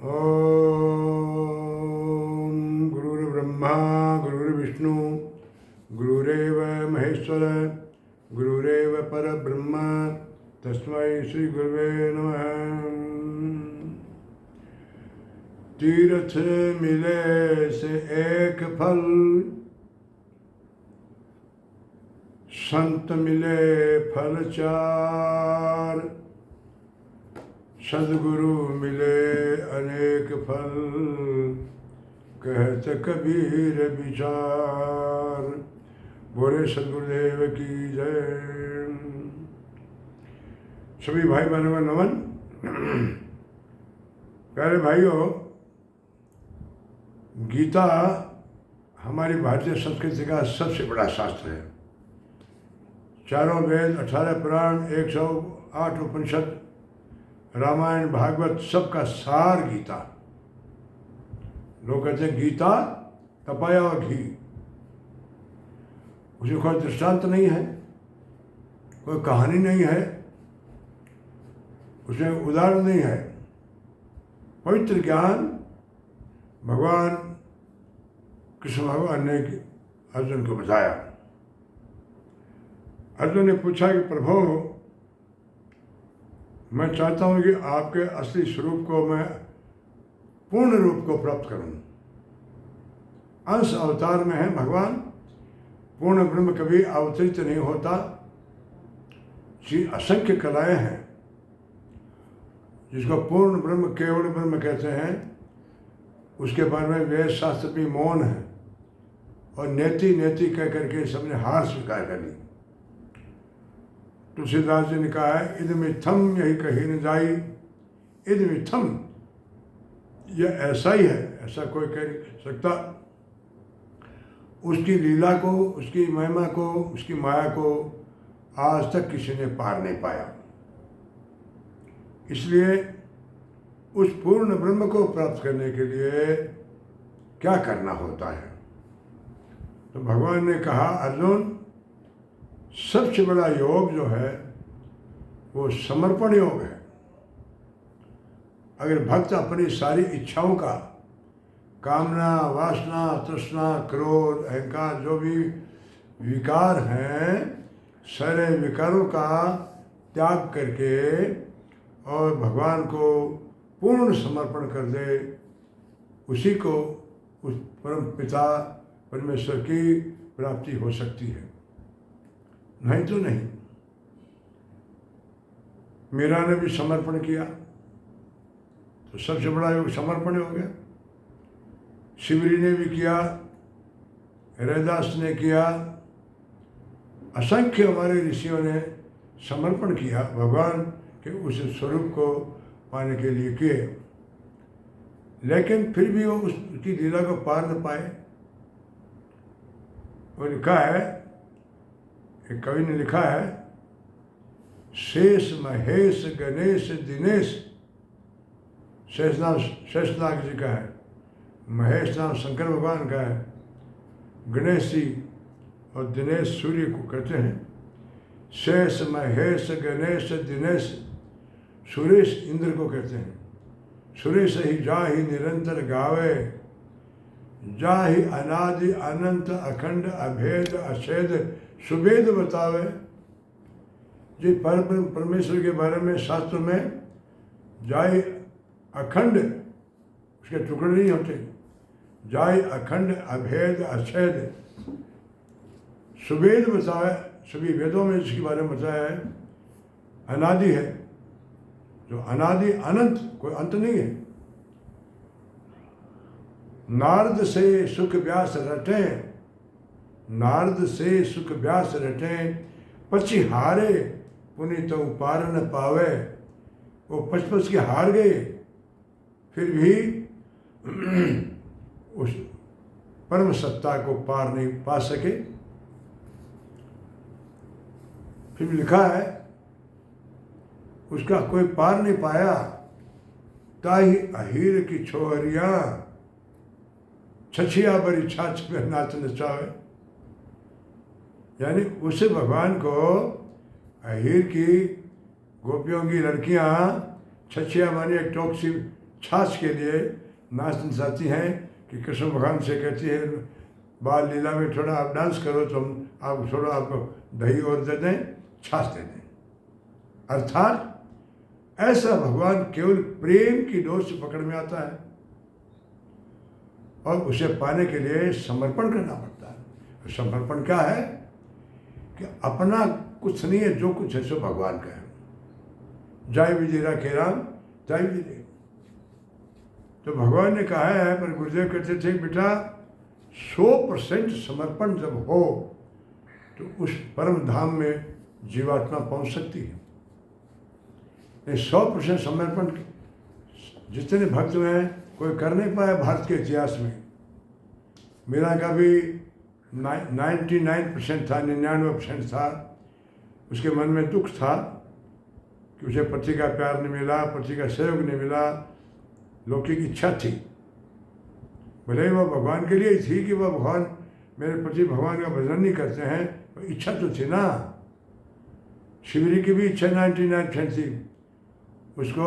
ओम गुरुर्ब्रह्मा गुरुर्विष्णु गुरुरेव महेश्वर गुरुरेव परब्रह्म तस्मै श्री गुरुवे नमः। तीर्थ मिले से एक फल, संत मिले फल चार, सदगुरु मिले अनेक फल, कहत कबीर विचार। बोले सदगुरुदेव की जय। सभी भाई बहनों को नमन। प्यारे भाइयों, गीता हमारी भारतीय संस्कृति का सबसे बड़ा शास्त्र है। चारों वेद, 18 पुराण, 108 उपनिषद, रामायण, भागवत, सबका सार गीता। लोग कहते हैं गीता तपाया और घी। उसमें कोई दृष्टांत नहीं है, कोई कहानी नहीं है, उसमें उदाहरण नहीं है। पवित्र ज्ञान भगवान कृष्ण भगवान ने अर्जुन को बताया। अर्जुन ने पूछा कि प्रभु, मैं चाहता हूं कि आपके असली स्वरूप को मैं पूर्ण रूप को प्राप्त करूं। अंश अवतार में है भगवान, पूर्ण ब्रह्म कभी अवतरित नहीं होता। जी असंख्य कलाएं हैं, जिसको पूर्ण ब्रह्म, केवल ब्रह्म कहते हैं। उसके बारे में वेद शास्त्र भी मौन है और नेति नेति कह करके सबने हार स्वीकार कर ली। तुलसीदास जी ने कहा है, इदमिथम यही कही न जाई। इदमिथम, यह ऐसा ही है, ऐसा कोई कह नहीं सकता। उसकी लीला को, उसकी महिमा को, उसकी माया को आज तक किसी ने पार नहीं पाया। इसलिए उस पूर्ण ब्रह्म को प्राप्त करने के लिए क्या करना होता है? तो भगवान ने कहा, अर्जुन, सबसे बड़ा योग जो है वो समर्पण योग है। अगर भक्त अपनी सारी इच्छाओं का, कामना, वासना, तृष्णा, क्रोध, अहंकार, जो भी विकार हैं, सारे विकारों का त्याग करके और भगवान को पूर्ण समर्पण कर दे, उसी को उस परम पिता परमेश्वर की प्राप्ति हो सकती है, नहीं तो नहीं। मीरा ने भी समर्पण किया तो सबसे बड़ा योग समर्पण हो गया। शिवरी ने भी किया, रैदास ने किया, असंख्य हमारे ऋषियों ने समर्पण किया, भगवान के उस स्वरूप को पाने के लिए किए। लेकिन फिर भी वो उसकी लीला को पार न पाए। वो लिखा है, एक कवि ने लिखा है, शेष महेश गणेश दिनेश। शेषनाग जी का है, महेश नाम शंकर भगवान का है, गणेश जी और दिनेश सूर्य को कहते हैं। शेष महेश गणेश दिनेश, सुरेश इंद्र को कहते हैं। सुरेश ही जाहि निरंतर गावे, जाहि अनादि अनंत अखंड अभेद अछेद सुभेद बतावे। जी परमेश्वर के बारे में शास्त्र में जाहि अखंड, उसके टुकड़े नहीं होते, जाहि अखंड अभेद अछेद सुभेद बतावे। सभी वेदों में इसके बारे में बताया है। अनादि है, जो अनादि अनंत, कोई अंत नहीं है। नारद से सुख व्यास रटे, नारद से सुख व्यास रटे, पची हारे पुनीत पार न पावे। वो पच के हार गए, फिर भी उस परम सत्ता को पार नहीं पा सके। फिर लिखा है, उसका कोई पार नहीं पाया, ताही अहीर की छोहरिया, छछिया बड़ी छाछ में नाच नचावे। यानी उसे भगवान को अहीर की गोपियों की लड़कियां, छछिया मानी एक टोक सी छाछ के लिए नाच नचाती हैं कि कृष्ण भगवान से कहती है बाल लीला में थोड़ा आप डांस करो तो हम आप थोड़ा आपको दही और दे दें, छाछ दे दें। अर्थात ऐसा भगवान केवल प्रेम की डोर से पकड़ में आता है और उसे पाने के लिए समर्पण करना पड़ता है। समर्पण क्या है कि अपना कुछ नहीं है, जो कुछ है सो भगवान का है। जय विजय राखे राम, जय विजय। तो भगवान ने कहा है, पर गुरुदेव कहते थे बेटा 100% समर्पण जब हो तो उस परम धाम में जीवात्मा पहुंच सकती है। 100% समर्पण जितने भक्त हैं कोई कर नहीं पाया भारत के इतिहास में। मेरा का भी 99% था, 99% था। उसके मन में दुख था कि उसे पति का प्यार नहीं मिला, पति का सहयोग नहीं मिला। लौकिक इच्छा थी, भले ही वह भगवान के लिए थी कि वह भगवान मेरे पति भगवान का भजन नहीं करते हैं, तो इच्छा तो थी ना। शिवरी की भी इच्छा 99% थी, उसको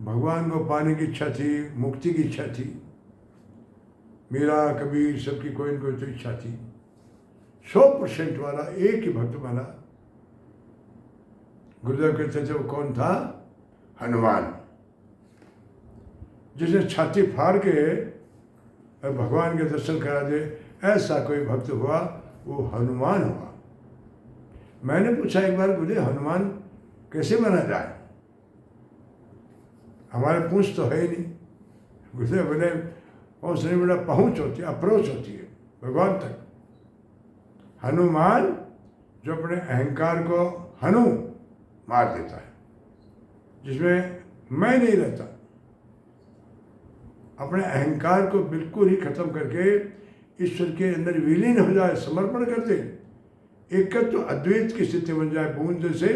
भगवान को पाने की इच्छा थी, मुक्ति की इच्छा थी। मीरा कबीर सबकी कोई न कोई तो इच्छा थी। 100% वाला एक ही भक्त बना। गुरुदेव कहते थे वो कौन था? हनुमान, जिसने छाती फाड़ के भगवान के दर्शन करा दे। ऐसा कोई भक्त हुआ वो हनुमान हुआ। मैंने पूछा एक बार, गुरुदेव हनुमान कैसे बना जाए? हमारे पूछ तो है ही नहीं। गुरुदेव बोले पहुँचने बड़ा पहुँच होती है, अप्रोच होती है भगवान तक। हनुमान जो अपने अहंकार को हनु मार देता है, जिसमें मैं नहीं रहता, अपने अहंकार को बिल्कुल ही खत्म करके ईश्वर के अंदर विलीन हो जाए, समर्पण कर दे। एकत्व तो अद्वैत की स्थिति बन जाए। बूंद जैसे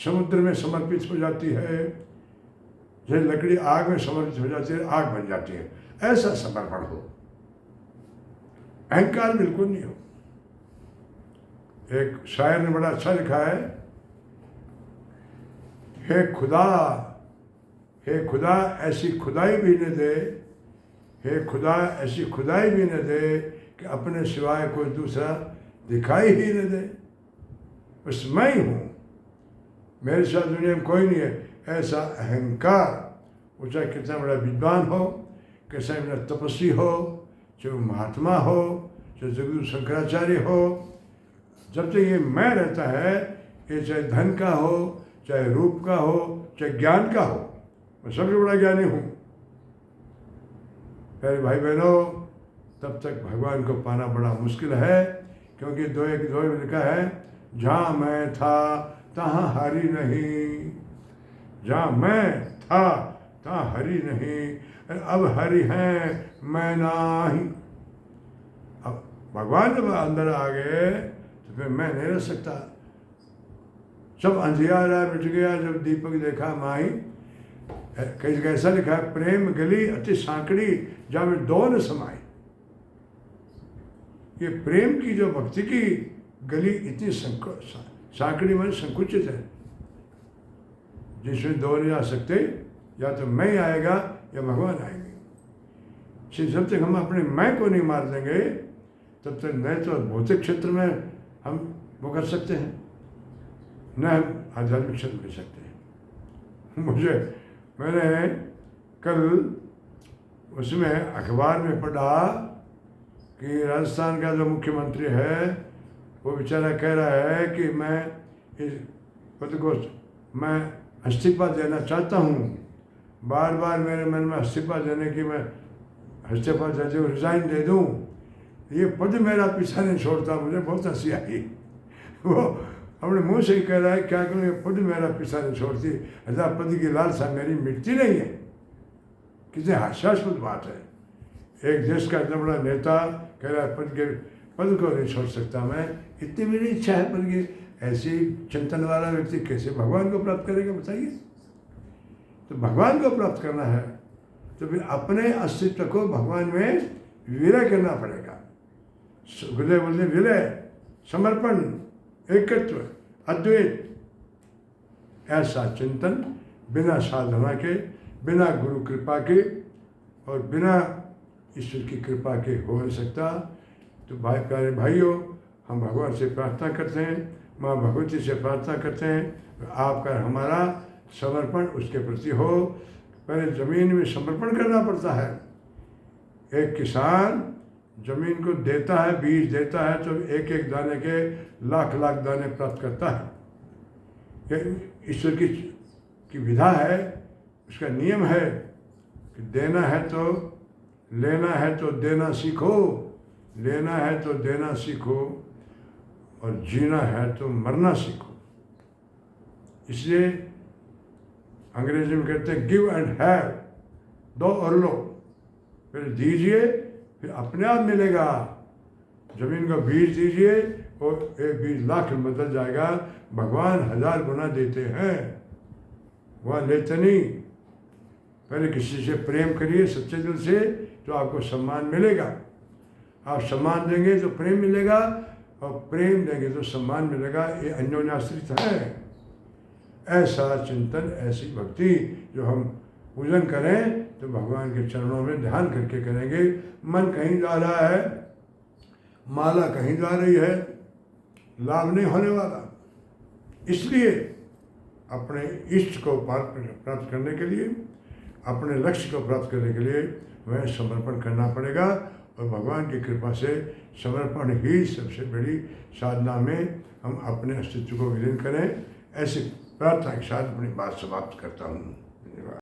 समुद्र में समर्पित हो जाती है, जैसे लकड़ी आग में समर्पित हो जाती है, आग बन जाती है। ऐसा समर्पण हो, अहंकार बिल्कुल नहीं हो। एक शायर ने बड़ा अच्छा लिखा है, हे खुदा, हे खुदा ऐसी खुदाई भी न दे, हे खुदा ऐसी खुदाई भी न दे कि अपने सिवाय कोई दूसरा दिखाई ही न दे। बस मैं ही हूँ, मेरे साथ दुनिया में कोई नहीं है। ऐसा अहंकार, वो चाहे कितना बड़ा विद्वान हो, कैसा बड़ा तपस्वी हो, चाहे वो महात्मा हो, चाहे जगदगुरु शंकराचार्य हो, जब तक ये मैं रहता है, ये चाहे धन का हो, चाहे रूप का हो, चाहे ज्ञान का हो, मैं सबसे बड़ा ज्ञानी हूँ। प्यारे भाई बहनों, तब तक भगवान को पाना बड़ा मुश्किल है, क्योंकि दो में लिखा है, जहाँ मैं था तहाँ हरि नहीं, जहाँ मैं था तहाँ हरि नहीं, अब हरि हैं मैं नाही। अब भगवान जब अंदर आ गए तो फिर मैं नहीं रह सकता। सब अंधियारा मिट गया जब दीपक देखा माही। कहीं कैसा लिखा है, प्रेम गली अति सांकड़ी जहाँ में दो न समाई। ये प्रेम की जो भक्ति की गली इतनी सांकड़ी में संकुचित है, जिसमें दो नहीं आ सकते, या तो मैं आएगा या भगवान आएंगे। जब तक हम अपने मैं को नहीं मार देंगे, तब तक न तो भौतिक क्षेत्र में हम वो कर सकते हैं, न हम आध्यात्मिक क्षेत्र में सकते हैं। मैंने कल उसमें अखबार में पढ़ा कि राजस्थान का जो मुख्यमंत्री है वो बेचारा कह रहा है कि मैं इस पद को मैं इस्तीफा देना चाहता हूँ। बार बार मेरे मन में इस्तीफा देने की, मैं इस्तीफा देते हुए रिज़ाइन दे दूँ, ये पद मेरा पीछा नहीं छोड़ता। मुझे बहुत हंसी आई। वो अपने मुंह से ही कह रहा है, क्या करूँ, ये पद मेरा पीछा नहीं छोड़ती, हजार पद की लालसा मेरी मिटती नहीं है। कितनी हास्यास्पद बात है। एक देश का इतना बड़ा नेता कह रहा है पद को नहीं छोड़ सकता मैं, इतनी मेरी इच्छा है पद की। ऐसी चिंतन वाला व्यक्ति कैसे भगवान को प्राप्त करेगा, बताइए। तो भगवान को प्राप्त करना है तो फिर अपने अस्तित्व को भगवान में विलय करना पड़ेगा। गुरुदेव बोलते विलय, समर्पण, एकत्व, अद्वैत। ऐसा चिंतन बिना साधना के बिना गुरु कृपा के और बिना ईश्वर की कृपा के हो नहीं सकता। तो भाई प्यारे भाइयों, हम भगवान से प्रार्थना करते हैं, माँ भगवती से प्रार्थना करते हैं, आपका हमारा समर्पण उसके प्रति हो। पहले ज़मीन में समर्पण करना पड़ता है। एक किसान ज़मीन को देता है, बीज देता है, तो एक एक दाने के लाख लाख दाने प्राप्त करता है। ये ईश्वर की विधा है, उसका नियम है कि देना है तो लेना है तो देना सीखो, लेना है तो देना सीखो, और जीना है तो मरना सीखो। इसलिए अंग्रेजी में कहते हैं गिव एंड हैव, दो और लो। फिर दीजिए, फिर अपने आप मिलेगा। जमीन का बीज दीजिए और एक बीज लाख में बदल जाएगा। भगवान 1000 गुना देते हैं, वह लेते नहीं। पहले किसी से प्रेम करिए सच्चे दिल से, तो आपको सम्मान मिलेगा। आप सम्मान देंगे तो प्रेम मिलेगा, और प्रेम देंगे तो सम्मान मिलेगा। ये अन्योन्याश्रित है। ऐसा चिंतन, ऐसी भक्ति जो हम पूजन करें तो भगवान के चरणों में ध्यान करके करेंगे। मन कहीं जा रहा है, माला कहीं जा रही है, लाभ नहीं होने वाला। इसलिए अपने इष्ट को प्राप्त करने के लिए, अपने लक्ष्य को प्राप्त करने के लिए वह समर्पण करना पड़ेगा। और भगवान की कृपा से समर्पण ही सबसे बड़ी साधना में हम अपने अस्तित्व को विलीन करें। ऐसी प्रार्थना के साथ अपनी बात समाप्त करता हूँ।